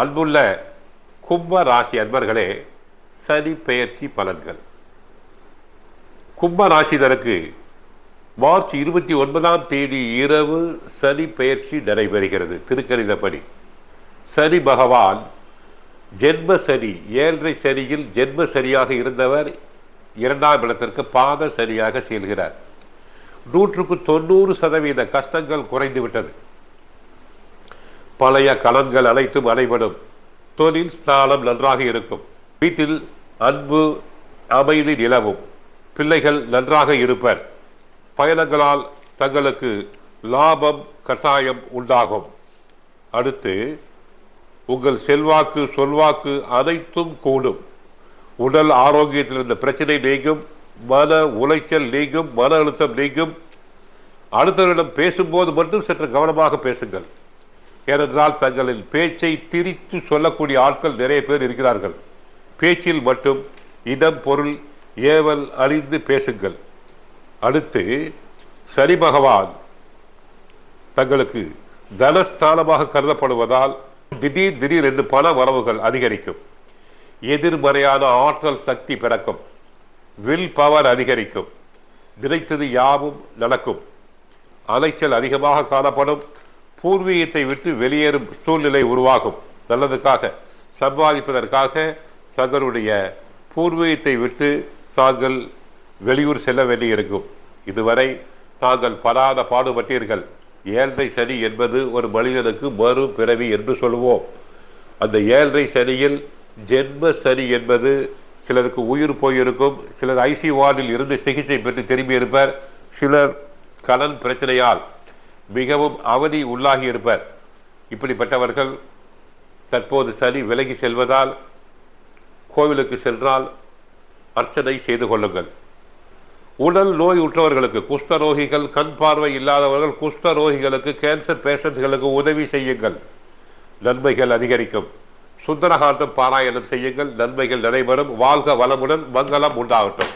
அன்புள்ள கும்ப ராசி அன்பர்களே, சனி பெயர்ச்சி பலன்கள். கும்ப ராசினருக்கு மார்ச் 29ஆம் தேதி இரவு சனி பெயர்ச்சி நடைபெறுகிறது. திருக்கணிதப்படி சனி பகவான் ஜென்ம சனி, 7.5 சனியில் ஜென்ம சரியாக இருந்தவர் 2ஆம் இடத்திற்கு பாத சரியாக செல்கிறார். 190% கஷ்டங்கள் குறைந்துவிட்டது. பழைய கலன்கள் அனைத்தும் அனைவரும். தொழில் ஸ்தானம் நன்றாக இருக்கும். வீட்டில் அன்பு அமைதி நிலவும். பிள்ளைகள் நன்றாக இருப்பர். பயணங்களால் தங்களுக்கு லாபம் கட்டாயம் உண்டாகும். அடுத்து உங்கள் செல்வாக்கு சொல்வாக்கு அனைத்தும் கூடும். உடல் ஆரோக்கியத்தில் இருந்த பிரச்சனை நீங்கும். மன உளைச்சல் நீங்கும். மன அழுத்தம் நீங்கும். அடுத்தவரிடம் பேசும்போது மட்டும் சற்று கவனமாக பேசுங்கள். ஏனென்றால் தங்களின் பேச்சை திரித்து சொல்லக்கூடிய ஆட்கள் நிறைய பேர் இருக்கிறார்கள். பேச்சில் மட்டும் இடம் பொருள் ஏவல் அறிந்து பேசுங்கள். அடுத்து சனி பகவான் தங்களுக்கு தனஸ்தானமாக கருதப்படுவதால் திடீர் என்று பண வரவுகள் அதிகரிக்கும். எதிர்மறையான ஆற்றல் சக்தி பிறக்கும். வில் பவர் அதிகரிக்கும். நினைத்தது யாவும் நடக்கும். அலைச்சல் அதிகமாக காணப்படும். பூர்வீகத்தை விட்டு வெளியேறும் சூழ்நிலை உருவாகும். நல்லதுக்காக சம்பாதிப்பதற்காக தங்களுடைய பூர்வீகத்தை விட்டு தாங்கள் வெளியூர் செல்ல வேண்டியிருக்கும். இதுவரை தாங்கள் படாத பாடுபட்டீர்கள். 7.5 சனி என்பது ஒரு மனிதனுக்கு மறு பிறவி என்று சொல்லுவோம். அந்த 7.5 சனியில் ஜென்ம சனி என்பது சிலருக்கு உயிர் போயிருக்கும். சிலர் ஐசி வார்டில் இருந்து சிகிச்சை பெற்று திரும்பி இருப்பர். சிலர் கடன் பிரச்சனையால் மிகவும் அவதி உள்ளாகி இருப்பர். இப்படிப்பட்டவர்கள் தற்போது சனி விலகி செல்வதால் கோவிலுக்கு சென்றால் அர்ச்சனை செய்து கொள்ளுங்கள். உடல் நோய் உற்றவர்களுக்கு, குஷ்டரோகிகள், கண் பார்வை இல்லாதவர்கள், குஷ்டரோகிகளுக்கு, கேன்சர் பேஷண்ட்களுக்கு உதவி செய்யுங்கள். நன்மைகள் அதிகரிக்கும். சுந்தரகாண்டம் பாராயணம் செய்யுங்கள். நன்மைகள் நடைபெறும். வாழ்க வளமுடன். மங்களம் உண்டாகட்டும்.